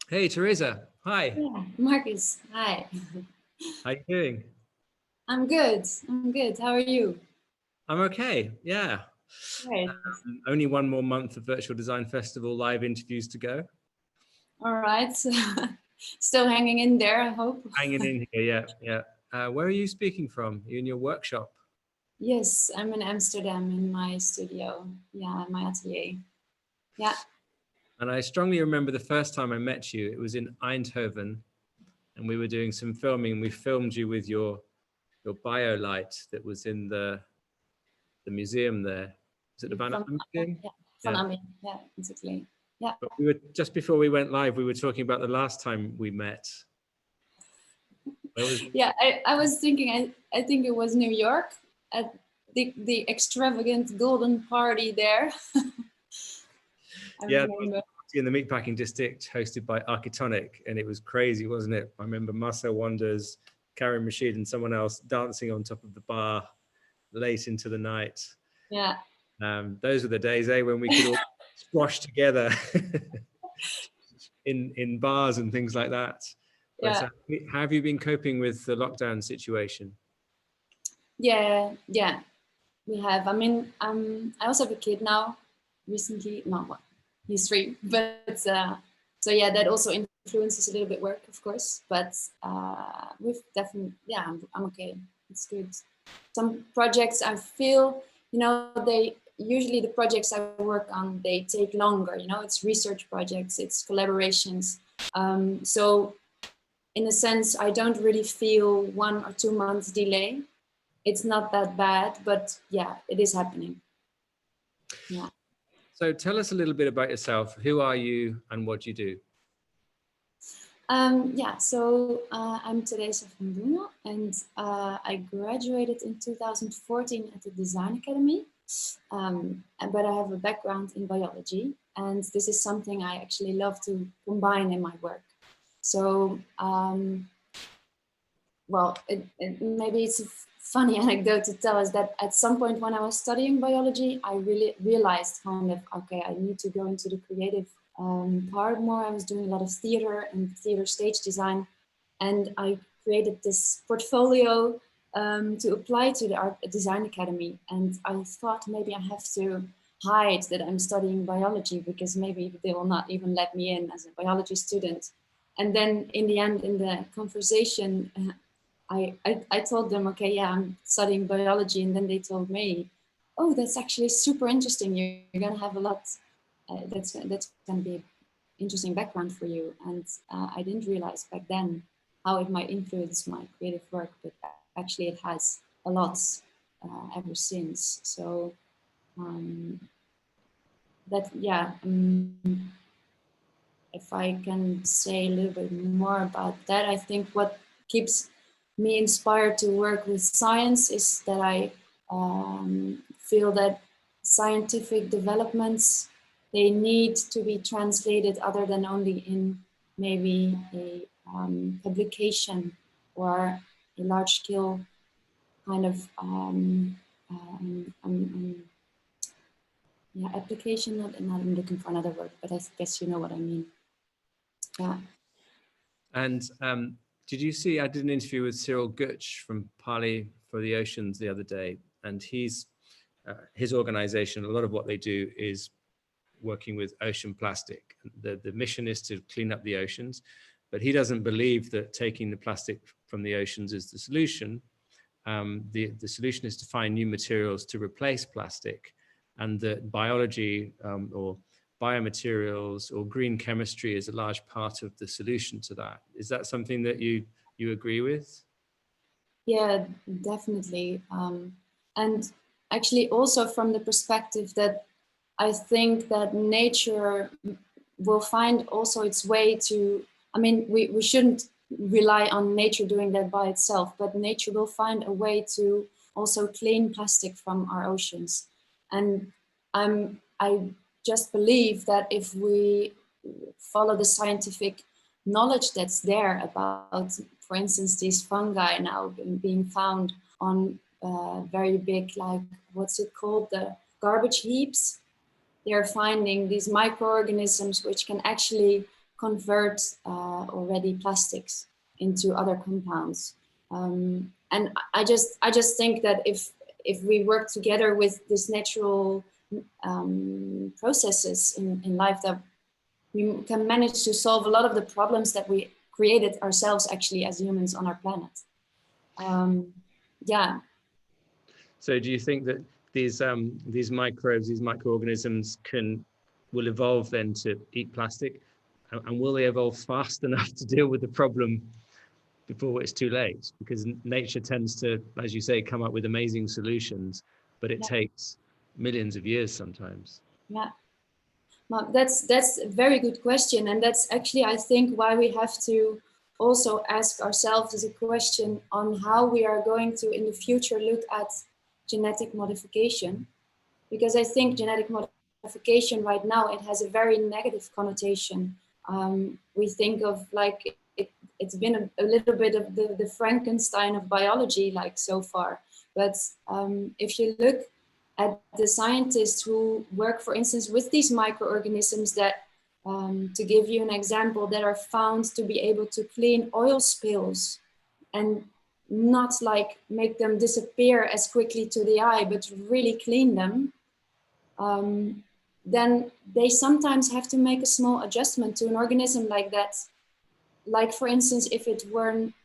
Hey, Teresa. Hi. Yeah, Marcus, hi. How you doing? I'm good. I'm good. How are you? I'm okay. Yeah. Great. Only one more month of Virtual Design Festival live interviews to go. All right. Still hanging in there, I hope. Hanging in here. Yeah. Yeah. Where are you speaking from? You in your workshop? Yes, I'm in Amsterdam in my studio. Yeah, my atelier. Yeah. And I strongly remember the first time I met you. It was in Eindhoven, and we were doing some filming. And we filmed you with your biolight that was in the museum there. Was it the Van From Am Museum? yeah, Van Yeah. Amen. Yeah, exactly. Yeah. But we were just before we went live. We were talking about the last time we met. Where was? Yeah, I was thinking I think it was New York at the extravagant golden party there. I Yeah, there was remember. a party in the meatpacking district hosted by Architonic, and it was crazy, wasn't it? I remember Marcel Wonders, Karen Rashid, and someone else dancing on top of the bar late into the night. Yeah. Those were the days, when we could all squash together in bars and things like that. But Yeah. how have you been coping with the lockdown situation? Yeah. Yeah. We have. I mean, I also have a kid now. Recently, no, well, he's 3, but so yeah, that also influences a little bit work, of course. But we've definitely, yeah, I'm okay. It's good. Some projects I feel, they usually the projects I work on they take longer. It's research projects, it's collaborations. So in a sense, I don't really feel 1 or 2 months delay. It's not that bad, but yeah, it is happening. Yeah. So tell us a little bit about yourself. Who are you and what do you do? Yeah, so I'm Teresa van Dongen, and I graduated in 2014 at the Design Academy, but I have a background in biology, and this is something I actually love to combine in my work. So, well, maybe it's a funny anecdote to tell us that at some point when I was studying biology, I really realized kind of, okay, I need to go into the creative part more. I was doing a lot of theater and theater stage design, and I created this portfolio to apply to the Art Design Academy. And I thought maybe I have to hide that I'm studying biology because maybe they will not even let me in as a biology student. And then in the end, in the conversation, I told them, okay, yeah, I'm studying biology. And then they told me, oh, that's actually super interesting. You're going to have a lot, that's going to be an interesting background for you. And I didn't realize back then how it might influence my creative work, but actually it has a lot ever since. So that, yeah, if I can say a little bit more about that, I think what keeps me inspired to work with science is that I feel that scientific developments, they need to be translated other than only in maybe a publication or a large scale kind of yeah, application. Not I'm looking for another word, but I guess you know what I mean. Yeah. And did you see, I did an interview with Cyril Gutsch from Parley for the Oceans the other day, and his organization, a lot of what they do is working with ocean plastic. The mission is to clean up the oceans, but he doesn't believe that taking the plastic from the oceans is the solution. The solution is to find new materials to replace plastic, and that biology or biomaterials or green chemistry is a large part of the solution to that. Is that something that you agree with? Yeah, definitely. And actually, also from the perspective that I think that nature will find also its way to, I mean, we shouldn't rely on nature doing that by itself, but nature will find a way to also clean plastic from our oceans. And I just believe that if we follow the scientific knowledge that's there about, for instance, these fungi now being found on very big, like, what's it called? The garbage heaps. They're finding these microorganisms which can actually convert already plastics into other compounds. And I just think that if we work together with these natural processes in life, that we can manage to solve a lot of the problems that we created ourselves actually as humans on our planet. Yeah. So do you think that these microbes, these microorganisms will evolve then to eat plastic? And will they evolve fast enough to deal with the problem before it's too late? Because nature tends to, as you say, come up with amazing solutions, but it takes millions of years sometimes. Yeah. Well, that's a very good question. And that's actually, I think, why we have to also ask ourselves as a question on how we are going to, in the future, look at genetic modification. Because I think genetic modification right now, it has a very negative connotation. We think of like, it's been a little bit of the Frankenstein of biology, like so far. But if you look at the scientists who work, for instance, with these microorganisms that, to give you an example, that are found to be able to clean oil spills and not like make them disappear as quickly to the eye, but really clean them, then they sometimes have to make a small adjustment to an organism like that. Like, for instance, if it weren't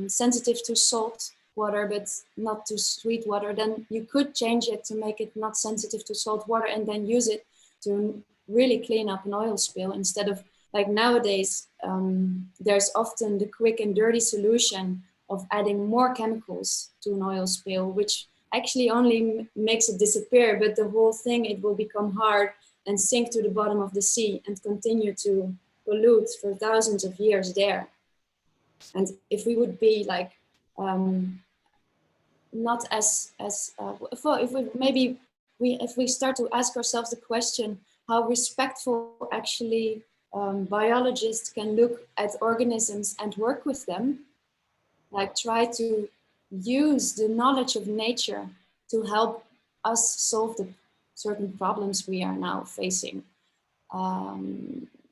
sensitive to salt water, but not to sweet water, then you could change it to make it not sensitive to salt water and then use it to really clean up an oil spill, instead of like nowadays, there's often the quick and dirty solution of adding more chemicals to an oil spill, which actually only makes it disappear, but the whole thing, it will become hard and sink to the bottom of the sea and continue to pollute for thousands of years there. And if we would be like, not if we start to ask ourselves the question, how respectful actually biologists can look at organisms and work with them, like try to use the knowledge of nature to help us solve the certain problems we are now facing,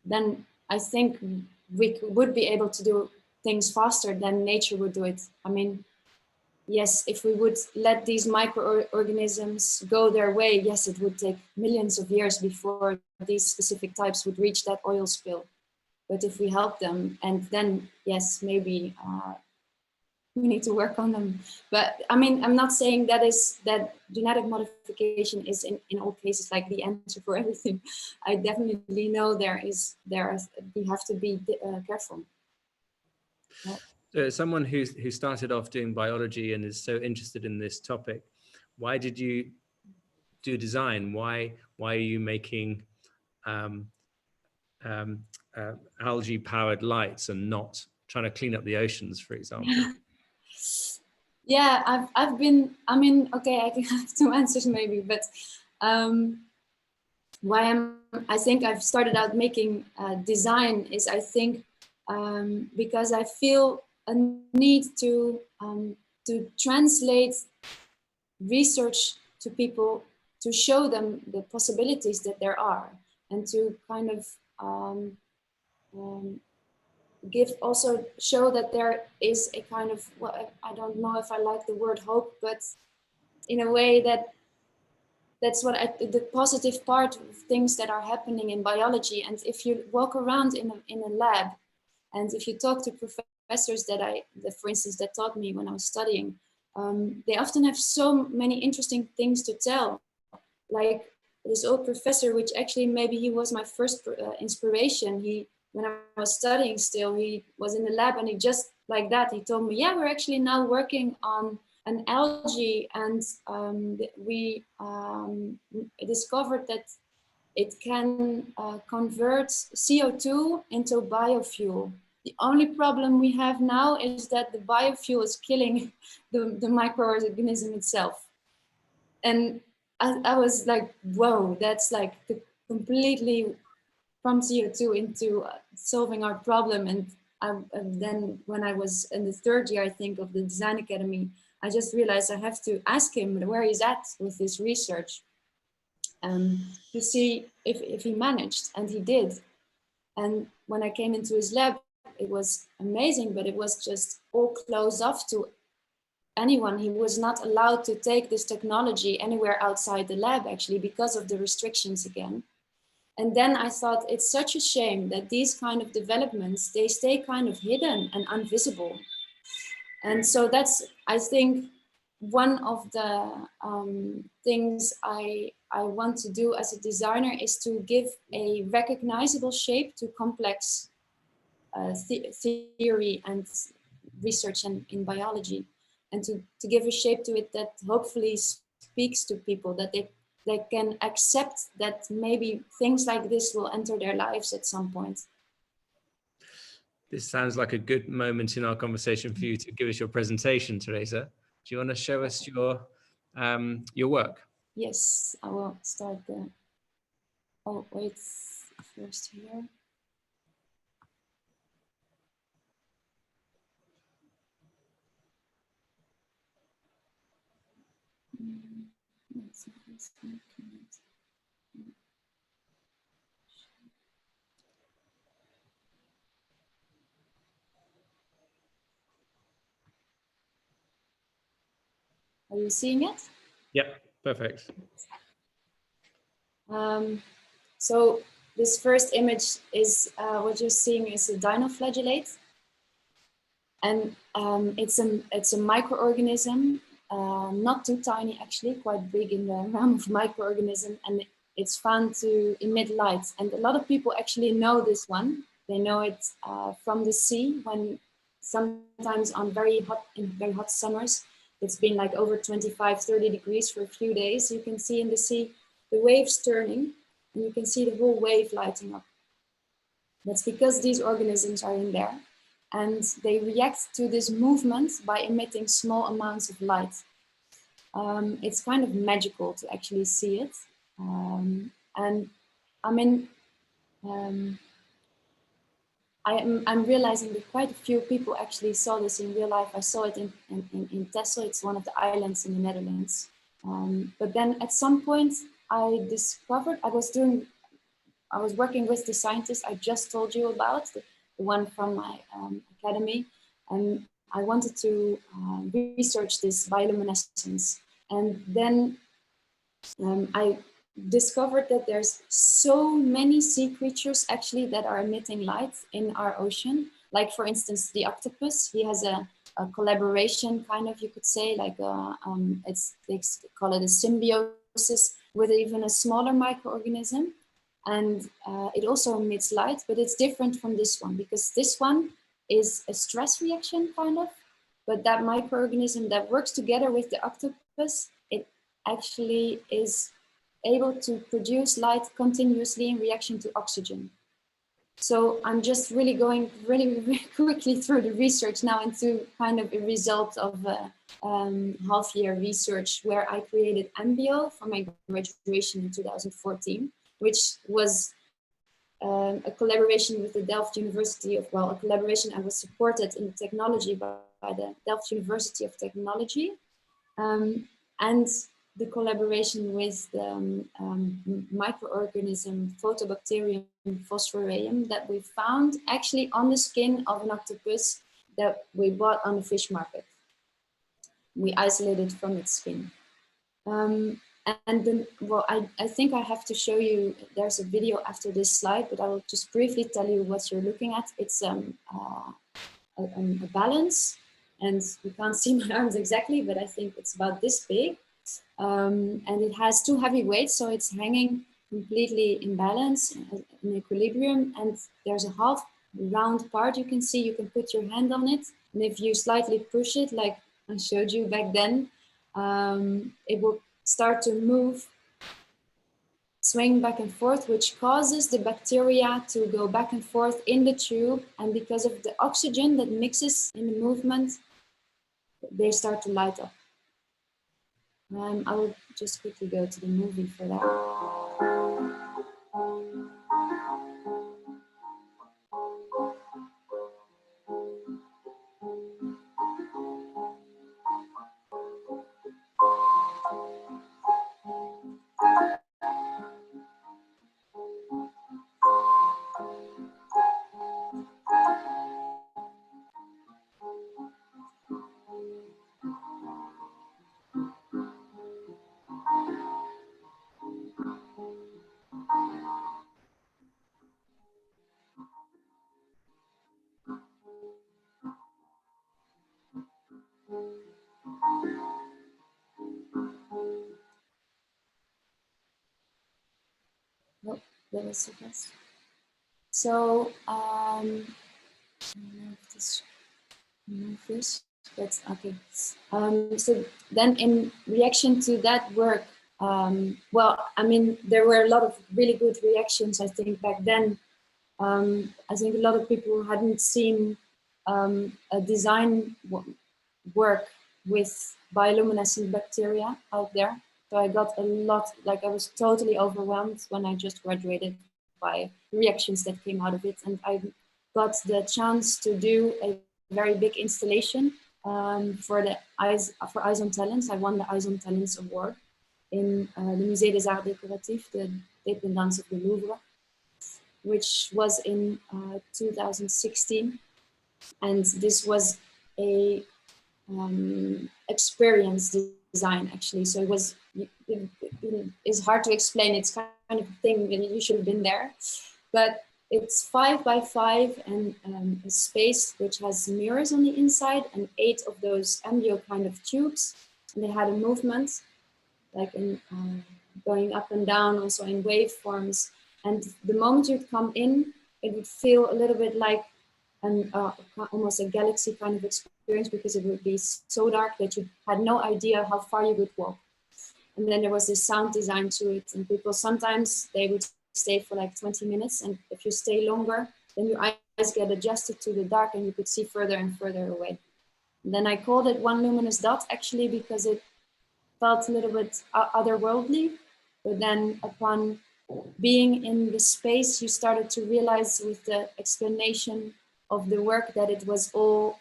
then I think we would be able to do things faster than nature would do it. I mean, yes, if we would let these microorganisms go their way, yes, it would take millions of years before these specific types would reach that oil spill. But if we help them, and then, yes, maybe we need to work on them. But I mean, I'm not saying that genetic modification is in all cases like the answer for everything. I definitely know we have to be careful. Yeah. So someone who started off doing biology and is so interested in this topic, why did you do design? Why are you making algae-powered lights and not trying to clean up the oceans, for example? Yeah, I've been, I mean, okay, I can have two answers maybe, but I think I've started out making design is, I think, because I feel a need to translate research to people, to show them the possibilities that there are, and to kind of show that there is a kind of, well, I don't know if I like the word hope, but in a way that's the positive part of things that are happening in biology. And if you walk around in a lab, and if you talk to professors for instance, that taught me when I was studying, they often have so many interesting things to tell. Like this old professor, which actually maybe he was my first inspiration. When I was studying still, he was in the lab, and he just like that, he told me, yeah, we're actually now working on an algae, and we discovered that it can convert CO2 into biofuel. The only problem we have now is that the biofuel is killing the microorganism itself. And I was like, whoa, that's like completely from CO2 into solving our problem. And then when I was in the third year, I think, of the Design Academy, I just realized I have to ask him where he's at with this research, to see if he managed, and he did. And when I came into his lab, it was amazing, but it was just all closed off to anyone. He was not allowed to take this technology anywhere outside the lab, actually, because of the restrictions again. And then I thought it's such a shame that these kind of developments, they stay kind of hidden and invisible. And so that's, I think, one of the things I want to do as a designer is to give a recognizable shape to complex theory and research in biology, and to give a shape to it that hopefully speaks to people, that they can accept that maybe things like this will enter their lives at some point. This sounds like a good moment in our conversation for you to give us your presentation, Teresa. Do you want to show us your work? Yes, I will start the, oh wait, first here. Are you seeing it? Yep, perfect. So this first image is what you're seeing is a dinoflagellate, and it's a microorganism, not too tiny actually, quite big in the realm of microorganism, and it's found to emit light. And a lot of people actually know this one. They know it from the sea, when sometimes on in very hot summers, it's been like over 25, 30 degrees for a few days. You can see in the sea the waves turning, and you can see the whole wave lighting up. That's because these organisms are in there, and they react to this movement by emitting small amounts of light. It's kind of magical to actually see it. And I mean, I'm realizing that quite a few people actually saw this in real life. I saw it in Texel. It's one of the islands in the Netherlands. But then at some point I discovered, I was working with the scientist I just told you about, the one from my academy, and I wanted to research this bioluminescence. And then I discovered that there's so many sea creatures actually that are emitting light in our ocean. Like for instance, the octopus, he has a collaboration, kind of, you could say, like they call it a symbiosis with even a smaller microorganism. And it also emits light, but it's different from this one, because this one is a stress reaction, kind of, but that microorganism that works together with the octopus, it actually is able to produce light continuously in reaction to oxygen. So I'm just really going really quickly through the research now into kind of a result of half-year research, where I created Ambio for my graduation in 2014, which was a collaboration with the Delft University of, well, a collaboration I was supported in the technology by the Delft University of Technology, and the collaboration with the microorganism Photobacterium phosphoreum that we found actually on the skin of an octopus that we bought on the fish market. We isolated from its skin. And then, well, I think I have to show you, there's a video after this slide, but I will just briefly tell you what you're looking at. It's a balance, and you can't see my arms exactly, but I think it's about this big. And it has two heavy weights, so it's hanging completely in balance, in equilibrium, and there's a half round part you can see. You can put your hand on it, and if you slightly push it, like I showed you back then, it will start to move, swing back and forth, which causes the bacteria to go back and forth in the tube. And because of the oxygen that mixes in the movement, they start to light up. I will just quickly go to the movie for that. No, that was so fast. So that's okay. So then in reaction to that work, well, I mean, there were a lot of really good reactions, I think, back then. I think a lot of people hadn't seen a design work with bioluminescent bacteria out there. So I got a lot, like I was totally overwhelmed when I just graduated by reactions that came out of it. And I got the chance to do a very big installation for Eyes on Talents. I won the Eyes on Talents award in the Musée des Arts Décoratifs, the dependance of the Louvre, which was in 2016. And this was a experience design, actually. So it was, it's hard to explain. It's kind of a thing that you should have been there. But it's 5 by 5 and a space which has mirrors on the inside and 8 of those embryo kind of tubes. And they had a movement, like in going up and down, also in waveforms. And the moment you'd come in, it would feel a little bit like almost a galaxy kind of experience, because it would be so dark that you had no idea how far you would walk. And then there was this sound design to it, and people sometimes they would stay for like 20 minutes, and if you stay longer, then your eyes get adjusted to the dark and you could see further and further away. And then I called it one luminous dot, actually, because it felt a little bit otherworldly. But then upon being in the space, you started to realize with the explanation of the work that it was all,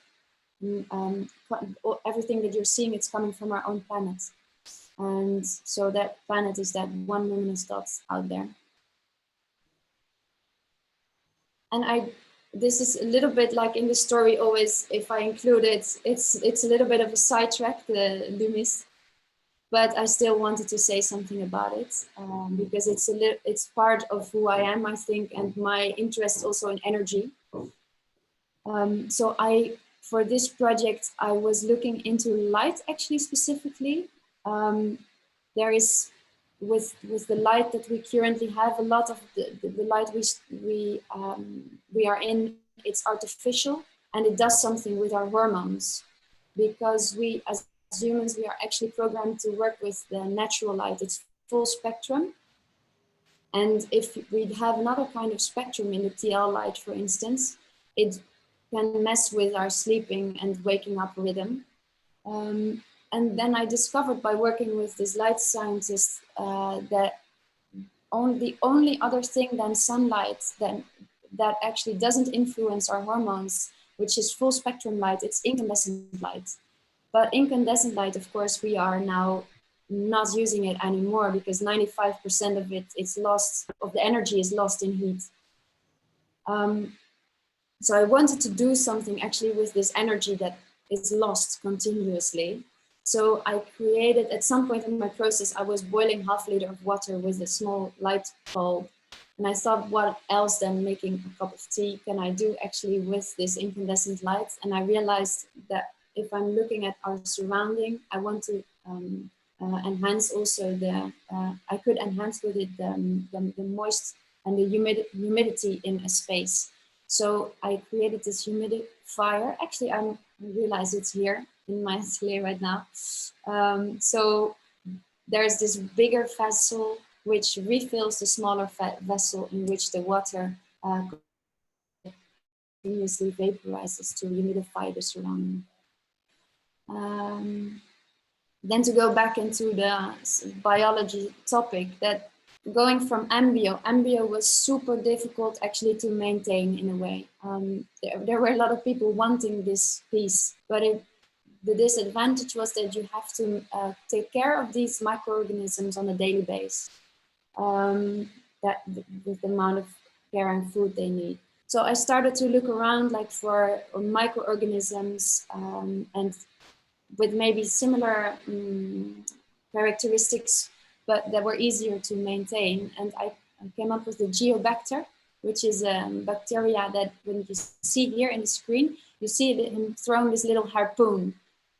everything that you're seeing, it's coming from our own planet. And so that planet is that one luminous dot out there. And this is a little bit like in the story always, if I include it, it's a little bit of a sidetrack, the Lumis, but I still wanted to say something about it because it's part of who I am, I think, and my interest also in energy. So for this project, I was looking into light, actually, specifically. There is, with the light that we currently have, a lot of the light we are in, it's artificial, and it does something with our hormones, because we as humans, we are actually programmed to work with the natural light. It's full spectrum. And if we have another kind of spectrum in the TL light, for instance, it can mess with our sleeping and waking up rhythm. And then I discovered by working with this light scientist that the only other thing than sunlight that actually doesn't influence our hormones, which is full spectrum light, it's incandescent light. But incandescent light, of course, we are now not using it anymore, because 95% of it is lost, of the energy is lost in heat. So I wanted to do something actually with this energy that is lost continuously. So I created, at some point in my process, I was boiling half a liter of water with a small light bulb. And I thought, what else than making a cup of tea can I do actually with this incandescent light? And I realized that if I'm looking at our surrounding, I want to enhance also I could enhance with it the moist and the humidity in a space. So I created this humidifier. Actually, I realize it's here in my atelier right now. So there's this bigger vessel which refills the smaller vessel in which the water continuously vaporizes to humidify the surrounding. Then to go back into the biology topic, that going from embryo was super difficult actually to maintain in a way. There were a lot of people wanting this piece, but the disadvantage was that you have to take care of these microorganisms on a daily basis, with the amount of care and food they need. So I started to look around like for microorganisms and with maybe similar characteristics, but that were easier to maintain. And I came up with the Geobacter, which is a bacteria that when you see here in the screen, you see him throwing this little harpoon,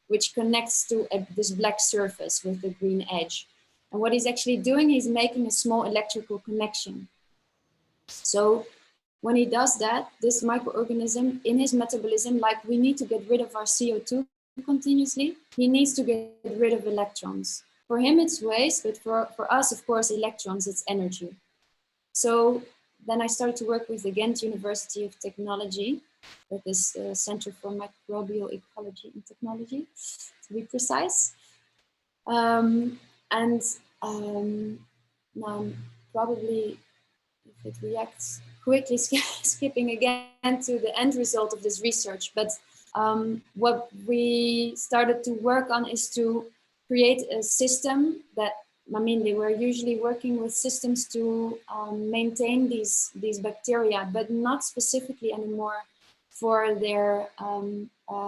which connects to this black surface with the green edge. And what he's actually doing, he's making a small electrical connection. So when he does that, this microorganism in his metabolism, like we need to get rid of our CO2 continuously, he needs to get rid of electrons. For him, it's waste, but for us, of course, electrons, it's energy. So then I started to work with the Ghent University of Technology, at this Center for Microbial Ecology and Technology, to be precise. Now I'm probably, if it reacts, quickly skipping again to the end result of this research. But what we started to work on is to create a system that, I mean, they were usually working with systems to maintain these bacteria, but not specifically anymore for their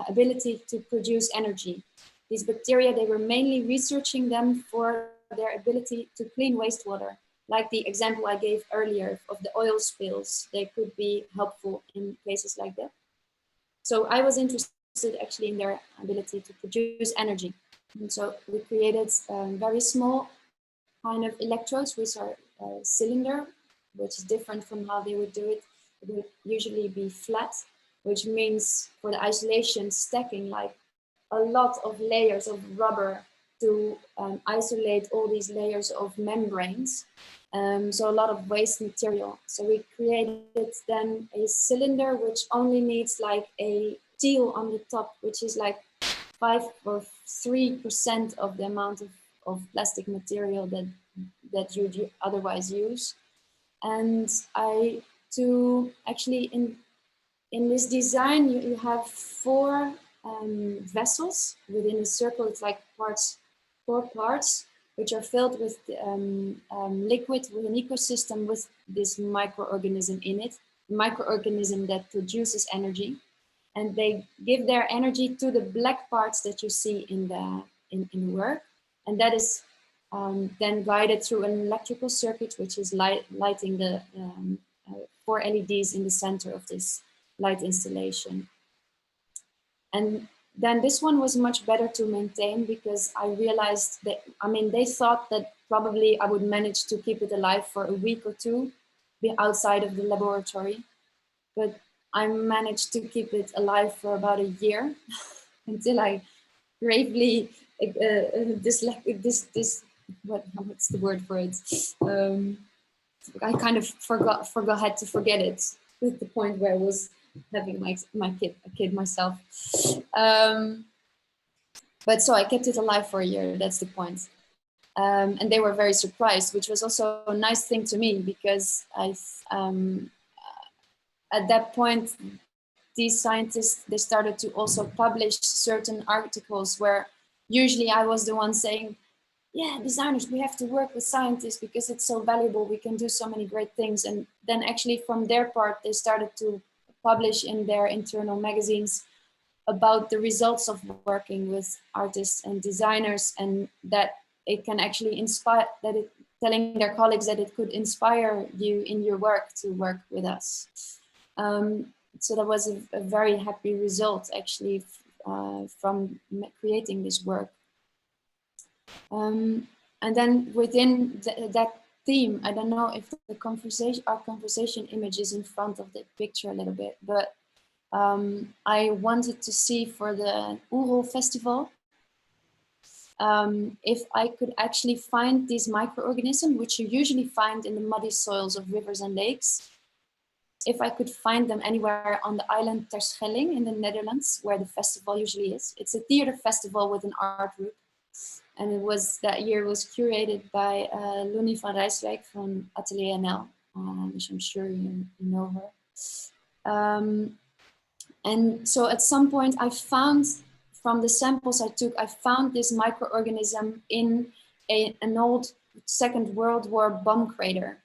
ability to produce energy. These bacteria, they were mainly researching them for their ability to clean wastewater. Like the example I gave earlier of the oil spills, they could be helpful in cases like that. So I was interested actually in their ability to produce energy. And so we created very small kind of electrodes, which are a cylinder, which is different from how they would do it. It would usually be flat, which means for the isolation stacking, like a lot of layers of rubber to isolate all these layers of membranes. So a lot of waste material. So we created then a cylinder which only needs like a seal on the top, which is like 5 or 3% of the amount of plastic material that you otherwise use. And actually in this design, you have 4 vessels within a circle. It's like 4 parts, which are filled with liquid with an ecosystem with this microorganism in it, a microorganism that produces energy. And they give their energy to the black parts that you see in the work. And that is then guided through an electrical circuit, which is lighting the 4 LEDs in the center of this light installation. And then this one was much better to maintain because I realized that, I mean, they thought that probably I would manage to keep it alive for a week or 2 outside of the laboratory. But I managed to keep it alive for about a year until I gravely, what's the word for it? I kind of had to forget it to the point where I was having my kid myself. But so I kept it alive for a year, that's the point. And they were very surprised, which was also a nice thing to me because at that point, these scientists, they started to also publish certain articles where usually I was the one saying, yeah, designers, we have to work with scientists because it's so valuable. We can do so many great things. And then actually from their part, they started to publish in their internal magazines about the results of working with artists and designers, and that it can actually inspire, telling their colleagues that it could inspire you in your work to work with us. So that was a very happy result actually from creating this work. And then within that theme, I don't know if our conversation image is in front of the picture a little bit, but I wanted to see for the Oerol Festival if I could actually find these microorganisms, which you usually find in the muddy soils of rivers and lakes, if I could find them anywhere on the island Terschelling in the Netherlands, where the festival usually is. It's a theater festival with an art group. And that year was curated by Loenie van Rijswijk from Atelier NL, which I'm sure you know her. And so at some point I found, from the samples I took, I found this microorganism in an old Second World War bomb crater.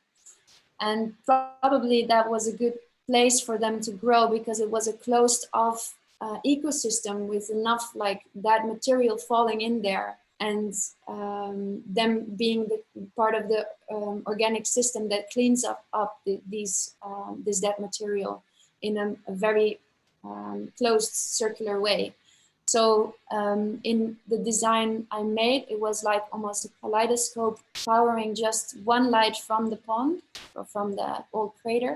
And probably that was a good place for them to grow because it was a closed off ecosystem with enough like that material falling in there, and them being the part of the organic system that cleans up this dead material in a very closed circular way. So in the design I made, it was like almost a kaleidoscope powering just one light from the pond or from the old crater,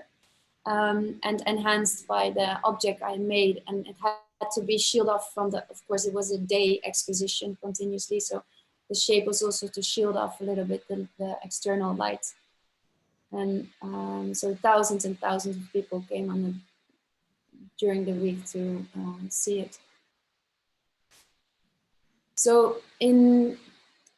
and enhanced by the object I made. And it had to be shielded off from the, of course, it was a day exposition continuously. So the shape was also to shield off a little bit the external light. And so thousands and thousands of people came on during the week to see it. So in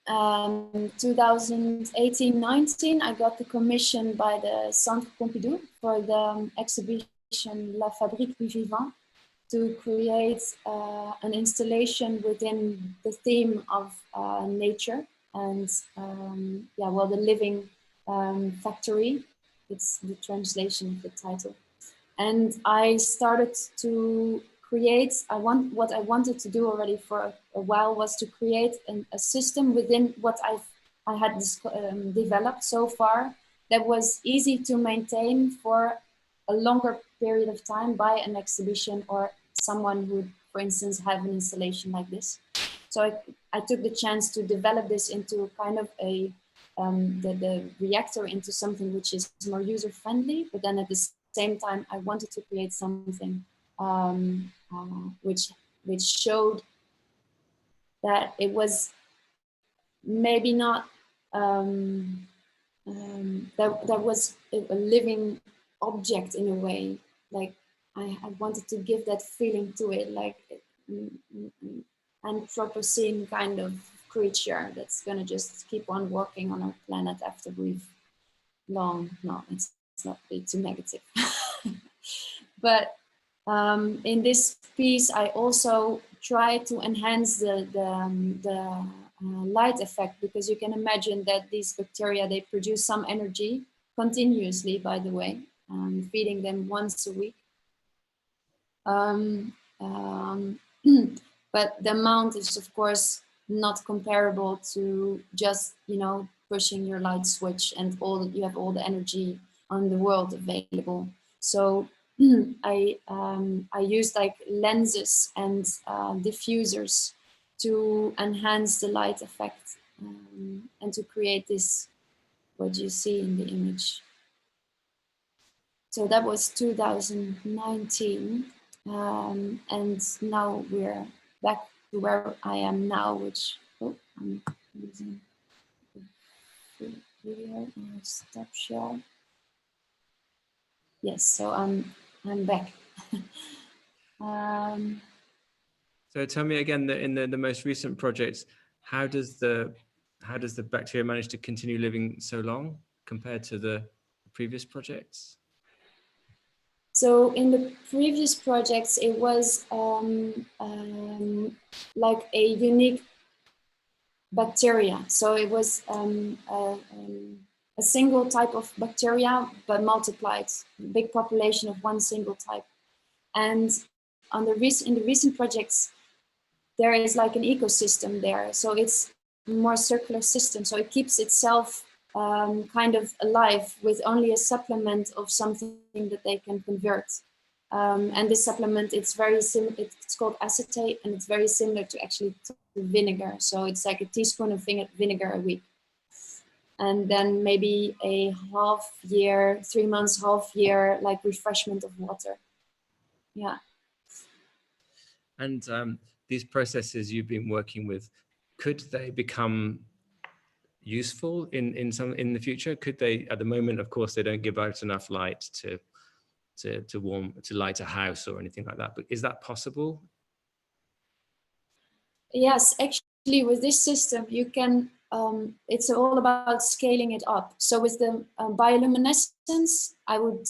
2018-19, I got the commission by the Centre Pompidou for the exhibition La Fabrique du Vivant to create an installation within the theme of nature and yeah, well, the living factory. It's the translation of the title. And I started to create, what I wanted to do already for a while was to create a system within what I had developed so far that was easy to maintain for a longer period of time by an exhibition or someone who would, for instance, have an installation like this. So I took the chance to develop this into kind of a, the reactor into something which is more user-friendly, but then at the same time, I wanted to create something which showed that it was maybe not, that was a living object in a way. Like I wanted to give that feeling to it, like Anthropocene kind of creature that's gonna just keep on walking on our planet after we've long. No, it's not too negative. But in this piece, I also try to enhance the light effect, because you can imagine that these bacteria, they produce some energy continuously, by the way, feeding them once a week. But the amount is, of course, not comparable to just, you know, pushing your light switch and you have all the energy on the world available. So I used like lenses and diffusers to enhance the light effect and to create this, what you see in the image. So that was 2019. And now we're back to where I am now, which, oh, I'm using the video, stop share. Yes, so I'm back. So tell me again that in the most recent projects, how does the bacteria manage to continue living so long compared to the previous projects? So in the previous projects, it was like a unique bacteria. So it was a single type of bacteria, but multiplied, a big population of one single type. And in the recent projects, there is like an ecosystem there. So it's a more circular system. So it keeps itself kind of alive with only a supplement of something that they can convert. And this supplement, it's called acetate, and it's very similar to actually to vinegar. So it's like a teaspoon of vinegar a week. And then maybe a half year, 3 months, half year, like refreshment of water. Yeah. And these processes you've been working with, could they become useful in the future? Could they, at the moment, of course, they don't give out enough light to light a house or anything like that, but is that possible? Yes, actually with this system, you can, it's all about scaling it up. So with the bioluminescence, I would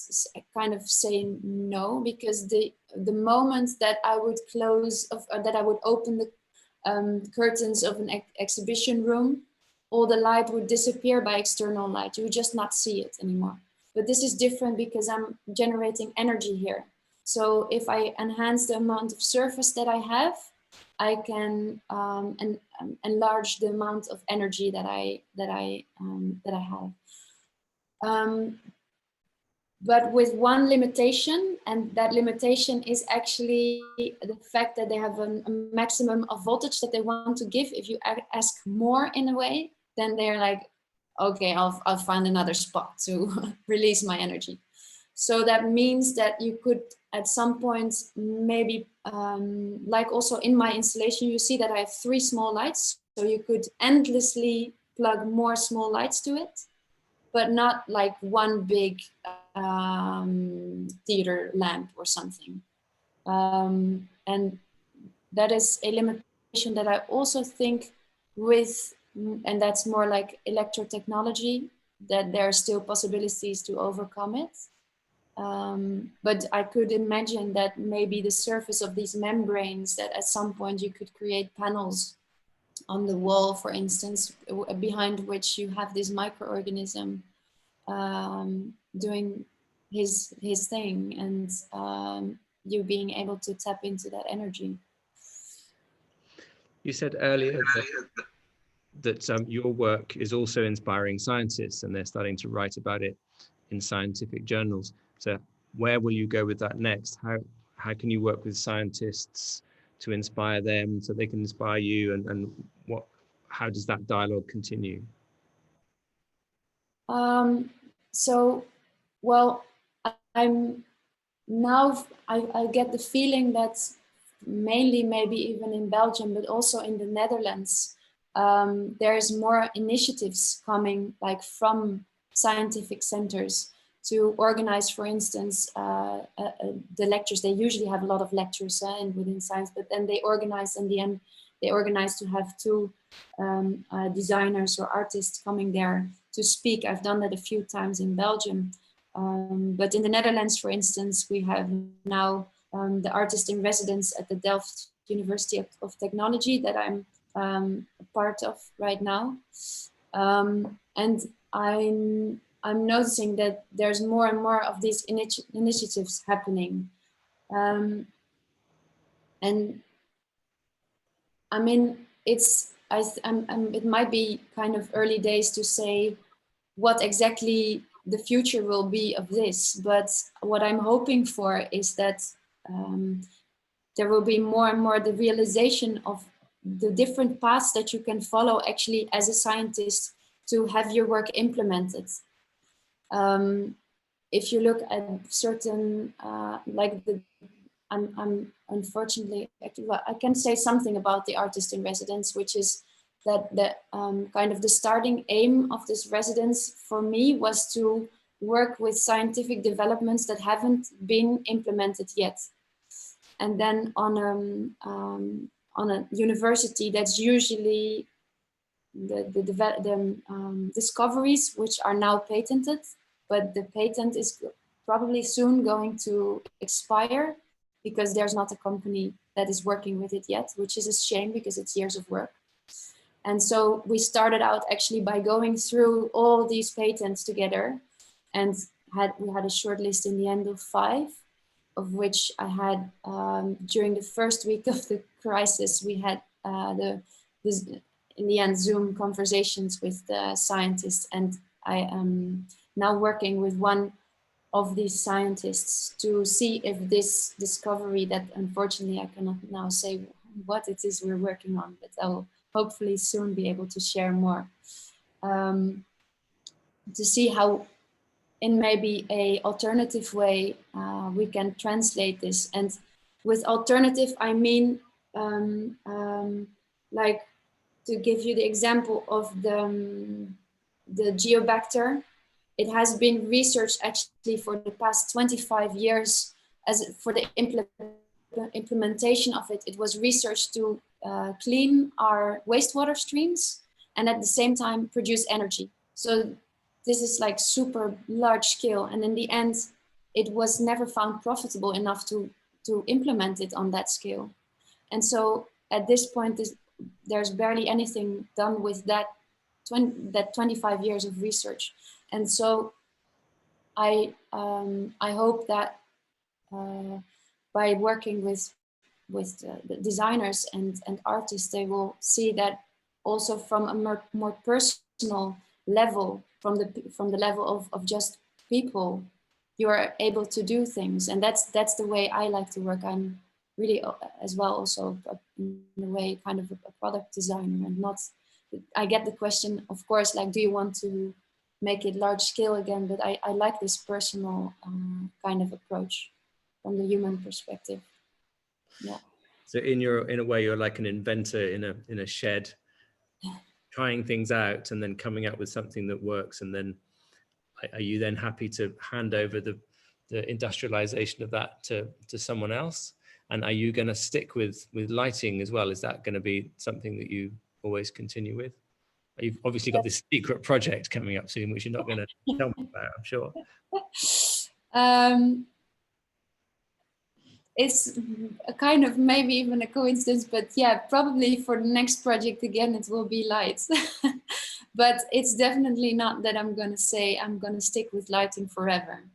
kind of say no, because the moment that I would that I would open the curtains of an exhibition room, all the light would disappear by external light. You would just not see it anymore. But this is different because I'm generating energy here. So if I enhance the amount of surface that I have, I can enlarge the amount of energy that I have. but with one limitation, and that limitation is actually the fact that they have a maximum of voltage that they want to give. If you ask more in a way, then they're like, okay, I'll find another spot to release my energy. So that means that you could at some point maybe, like also in my installation, you see that I have 3 small lights. So you could endlessly plug more small lights to it, but not like one big theater lamp or something. And that is a limitation that I also think with, and that's more like electrotechnology, that there are still possibilities to overcome it. But I could imagine that maybe the surface of these membranes, that at some point you could create panels on the wall, for instance, behind which you have this microorganism doing his thing, and you being able to tap into that energy. You said earlier that your work is also inspiring scientists, and they're starting to write about it in scientific journals. So where will you go with that next? How can you work with scientists to inspire them so they can inspire you, and how does that dialogue continue? So, well, I get the feeling that mainly maybe even in Belgium, but also in the Netherlands, there's more initiatives coming like from scientific centers to organize, for instance, the lectures. They usually have a lot of lectures within science, but then they organize in the end, they organize to have 2 designers or artists coming there to speak. I've done that a few times in Belgium. But in the Netherlands, for instance, we have now the artist in residence at the Delft University of Technology that I'm a part of right now. And I'm noticing that there's more and more of these initiatives happening. And I mean, it might be kind of early days to say what exactly the future will be of this, but what I'm hoping for is that there will be more and more the realization of the different paths that you can follow actually as a scientist to have your work implemented. If you look at certain, I'm unfortunately, I can say something about the artist in residence, which is that the kind of the starting aim of this residence for me was to work with scientific developments that haven't been implemented yet. And then on a university, that's usually the discoveries which are now patented, but the patent is probably soon going to expire because there's not a company that is working with it yet, which is a shame because it's years of work. And so we started out actually by going through all these patents together, and we had a short list in the end of 5, of which I had during the first week of the crisis, we had in the end Zoom conversations with the scientists, and I am now working with one of these scientists to see if this discovery, that unfortunately I cannot now say what it is we're working on, but I will hopefully soon be able to share more, to see how in maybe a alternative way we can translate this. And with alternative, I mean, like, to give you the example of the geobacter, it has been researched actually for the past 25 years as for the implementation of it. It was researched to clean our wastewater streams and at the same time produce energy. So this is like super large scale. And in the end, it was never found profitable enough to implement it on that scale. And so at this point, there's barely anything done with that 25 years of research. And so I hope that by working with the designers and artists, they will see that also from a more personal level, from the level of just people, you are able to do things. And that's the way I like to work. I'm really as well also in a way kind of a product designer, and not, I get the question, of course, like, do you want to make it large scale again? But I like this personal kind of approach from the human perspective. Yeah. So in a way, you're like an inventor in a shed, trying things out and then coming out with something that works. And then are you then happy to hand over the industrialization of that to someone else? And are you going to stick with lighting as well? Is that going to be something that you always continue with? You've obviously got this secret project coming up soon, which you're not going to tell me about, I'm sure. It's a kind of maybe even a coincidence, but yeah, probably for the next project again, it will be lights. But it's definitely not that I'm going to say I'm going to stick with lighting forever,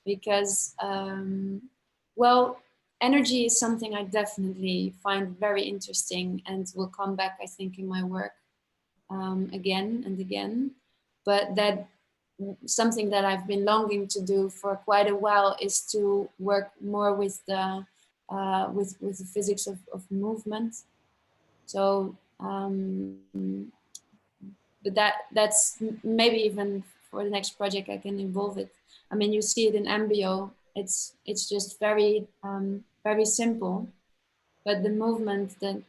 because, well, energy is something I definitely find very interesting and will come back, I think, in my work again and again. But that something that I've been longing to do for quite a while is to work more with the physics of movement. So, but that's maybe even for the next project I can involve it. I mean, you see it in embryo. It's just very very simple, but the movement, the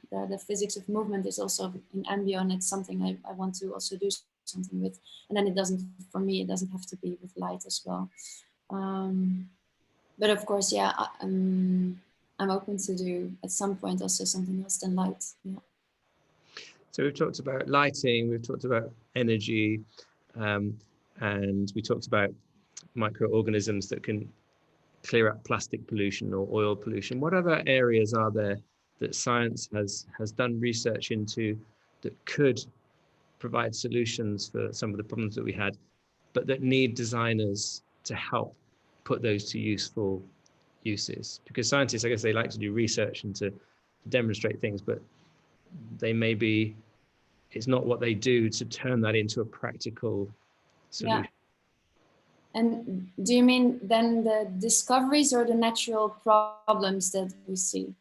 physics of movement is also in embryo, and it's something I want to also do something with. And then it doesn't, for me, it doesn't have to be with light as well. But of course, yeah, I'm open to do at some point also something else than light. Yeah. So we've talked about lighting, we've talked about energy, and we talked about microorganisms that can clear up plastic pollution or oil pollution. What other areas are there that science has done research into that could provide solutions for some of the problems that we had, but that need designers to help put those to useful uses? Because scientists, I guess, they like to do research and to demonstrate things, but they may be, it's not what they do to turn that into a practical solution. Yeah. And do you mean then the discoveries or the natural problems that we see?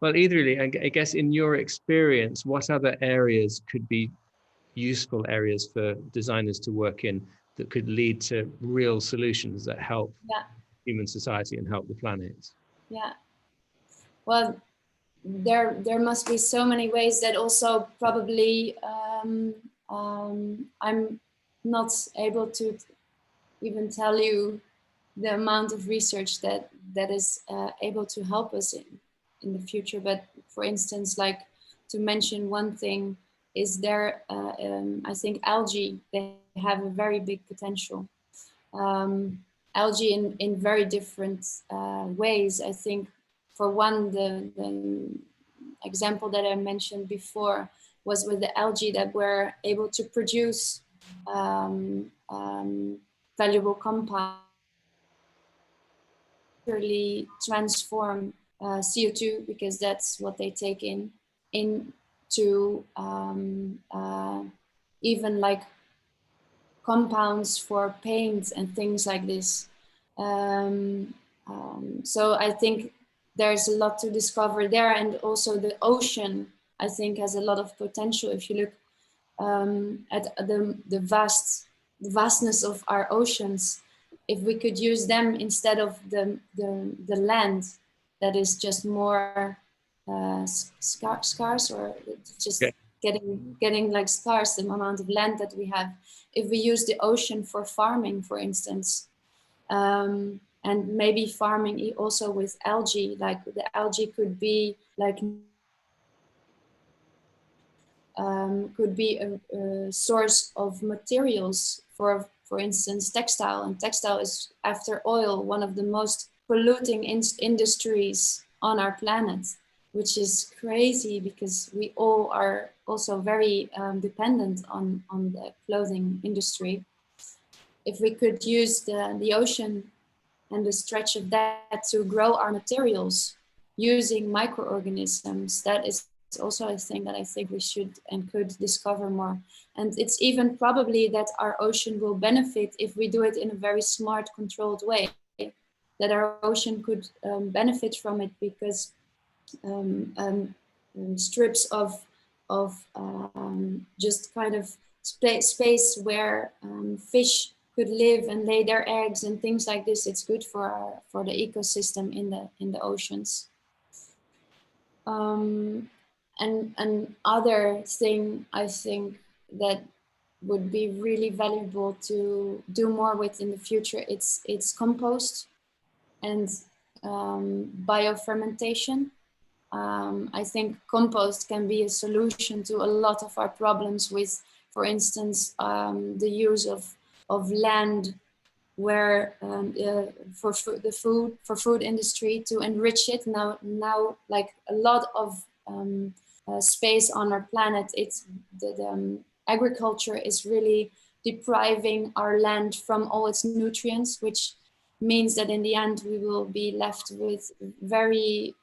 Well, either really. I guess in your experience, what other areas could be useful areas for designers to work in that could lead to real solutions that help human society and help the planet? Yeah. Well, there must be so many ways that also probably I'm not able to even tell you the amount of research that is able to help us in the future. But for instance, like, to mention one thing, is there, I think algae, they have a very big potential. Algae in very different ways. I think, for one, the example that I mentioned before was with the algae that were able to produce valuable compounds, transform CO2, because that's what they take in, into even like compounds for paint and things like this. So I think there's a lot to discover there. And also the ocean, I think, has a lot of potential. If you look at the vastness of our oceans, if we could use them instead of the land that is just more scarce, or just getting like scarce, the amount of land that we have. If we use the ocean for farming, for instance, and maybe farming also with algae, like the algae could be like could be a source of materials for instance, textile. And textile is, after oil, one of the most polluting industries on our planet, which is crazy because we all are also very dependent on the clothing industry. If we could use the ocean and the stretch of that to grow our materials using microorganisms, that is also a thing that I think we should and could discover more. And it's even probably that our ocean will benefit if we do it in a very smart, controlled way. that our ocean could benefit from it, because strips of just kind of space where fish could live and lay their eggs and things like this. It's good for the ecosystem in the oceans. And other thing I think that would be really valuable to do more with in the future, it's compost and biofermentation. I think compost can be a solution to a lot of our problems with, for instance, the use of land where for food industry to enrich it. Now like a lot of space on our planet, it's the agriculture is really depriving our land from all its nutrients, which means that in the end we will be left with very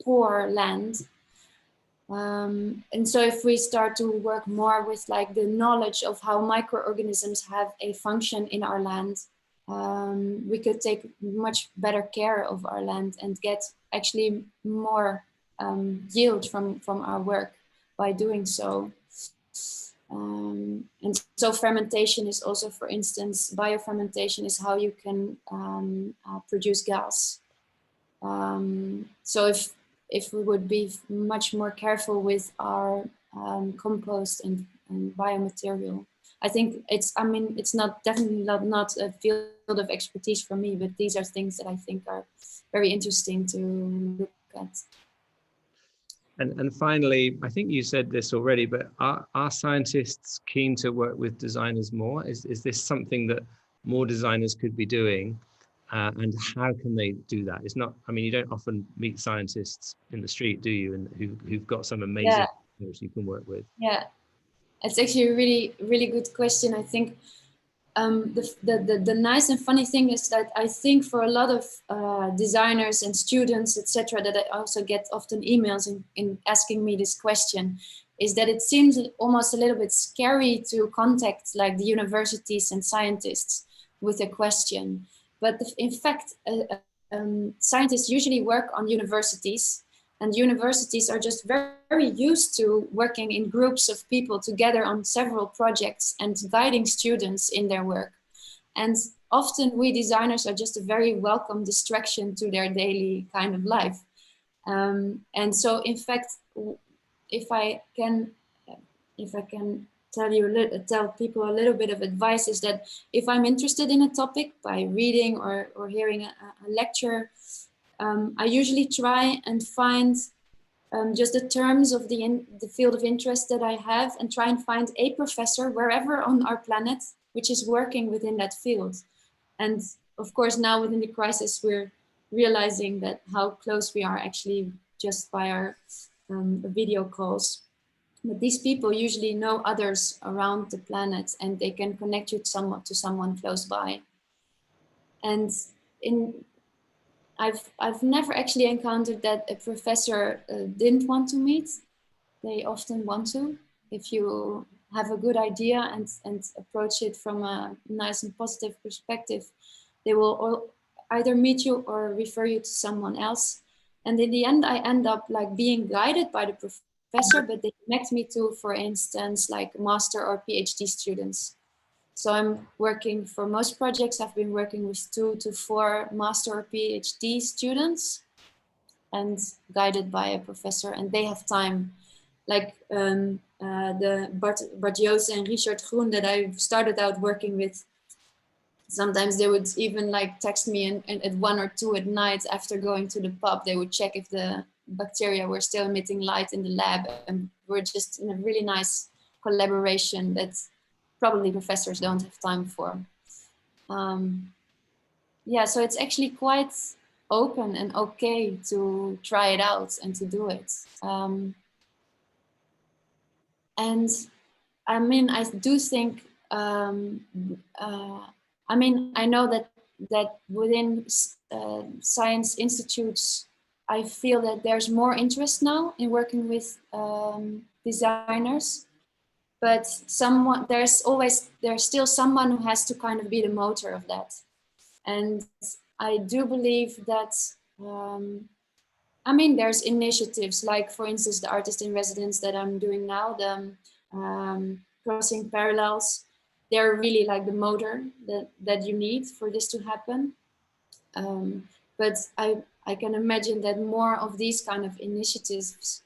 poor land. And so if we start to work more with like the knowledge of how microorganisms have a function in our land, we could take much better care of our land and get actually more yield from our work by doing so. And so fermentation is also, for instance, biofermentation is how you can produce gas. So if we would be much more careful with our compost and biomaterial, I think it's definitely not a field of expertise for me, but these are things that I think are very interesting to look at. And finally, I think you said this already, but are scientists keen to work with designers more? Is this something that more designers could be doing? And how can they do that? It's not, I mean, you don't often meet scientists in the street, do you? And who've got some amazing skills you can work with. Yeah, it's actually a really, really good question. I think the nice and funny thing is that I think for a lot of designers and students, etc., that I also get often emails in asking me this question, is that it seems almost a little bit scary to contact like the universities and scientists with a question. But in fact, scientists usually work on universities, and universities are just very, very used to working in groups of people together on several projects and guiding students in their work. And often we designers are just a very welcome distraction to their daily kind of life. And so in fact, if I can tell people a little bit of advice, is that if I'm interested in a topic by reading or hearing a lecture, I usually try and find just the terms of the field of interest that I have, and try and find a professor wherever on our planet which is working within that field. And of course, now within the crisis, we're realizing that how close we are actually just by our video calls. But these people usually know others around the planet, and they can connect you to someone close by. And I've never actually encountered that a professor didn't want to meet. They often want to, if you have a good idea and approach it from a nice and positive perspective. They will either meet you or refer you to someone else. And in the end, I end up like being guided by the professor, but they connect me to, for instance, like master or PhD students. So I'm working for most projects, I've been working with 2 to 4 master or PhD students and guided by a professor, and they have time. Like the Bart Joost and Richard Groen that I started out working with, sometimes they would even like text me and at 1 or 2 at night after going to the pub, they would check if the bacteria were still emitting light in the lab, and we're just in a really nice collaboration that probably professors don't have time for. Yeah, so it's actually quite open and okay to try it out and to do it. And I mean, I do think, I mean, I know that within science institutes, I feel that there's more interest now in working with designers, but there's still someone who has to kind of be the motor of that. And I do believe that, I mean, there's initiatives like, for instance, the artist in residence that I'm doing now, the crossing parallels. They're really like the motor that you need for this to happen. But I can imagine that more of these kind of initiatives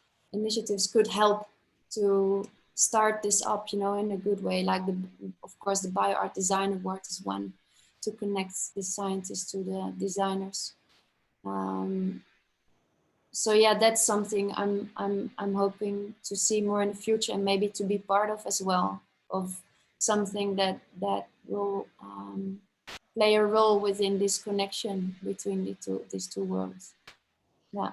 could help to start this up, you know, in a good way. Like of course, the BioArt Design Award is one to connect the scientists to the designers. So yeah, that's something I'm hoping to see more in the future, and maybe to be part of as well, of something that will play a role within this connection between these two worlds. Yeah.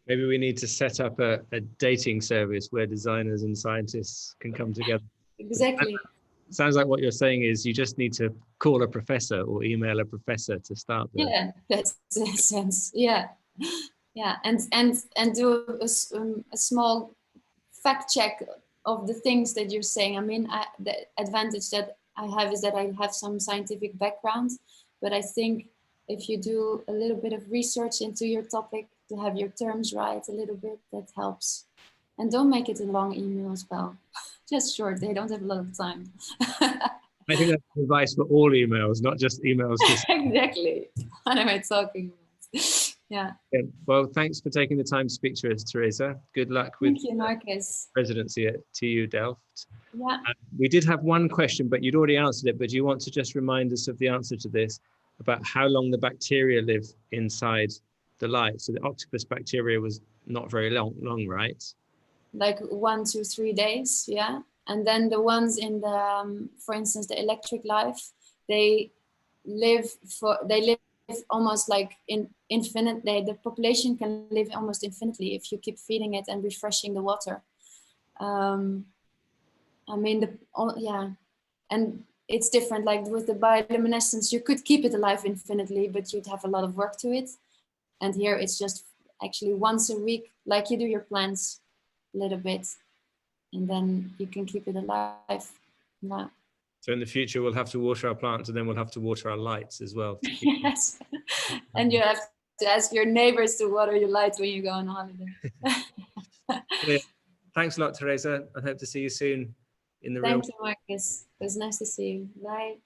Maybe we need to set up a dating service where designers and scientists can come together. Exactly. Sounds like what you're saying is you just need to call a professor or email a professor to start. Yeah, that's in a sense. Yeah, yeah, and do a small fact check of the things that you're saying. I mean, the advantage that I have is that I have some scientific background, but I think if you do a little bit of research into your topic to have your terms right a little bit, that helps. And don't make it a long email as well. Just short, they don't have a lot of time. I think that's advice for all emails, not just emails. Exactly. What am I talking about? Yeah. Well, thanks for taking the time to speak to us, Teresa. Good luck with Thank you, Marcus. residency at TU Delft. Yeah. We did have one question, but you'd already answered it. But do you want to just remind us of the answer to this, about how long the bacteria live inside the light? So the octopus bacteria was not very long, right? Like 1 to 3 days, yeah. And then the ones in the, for instance, the electric life, they live almost like infinite. The population can live almost infinitely if you keep feeding it and refreshing the water. I mean, yeah, and it's different. Like with the bioluminescence, you could keep it alive infinitely, but you'd have a lot of work to it. And here it's just actually once a week, like you do your plants, a little bit, and then you can keep it alive. Yeah. So in the future, we'll have to water our plants, and then we'll have to water our lights as well. Yes, and you have to ask your neighbors to water your lights when you go on holiday. Thanks a lot, Teresa. I hope to see you soon in the real. Thank you, Marcus. It was nice to see you. Bye.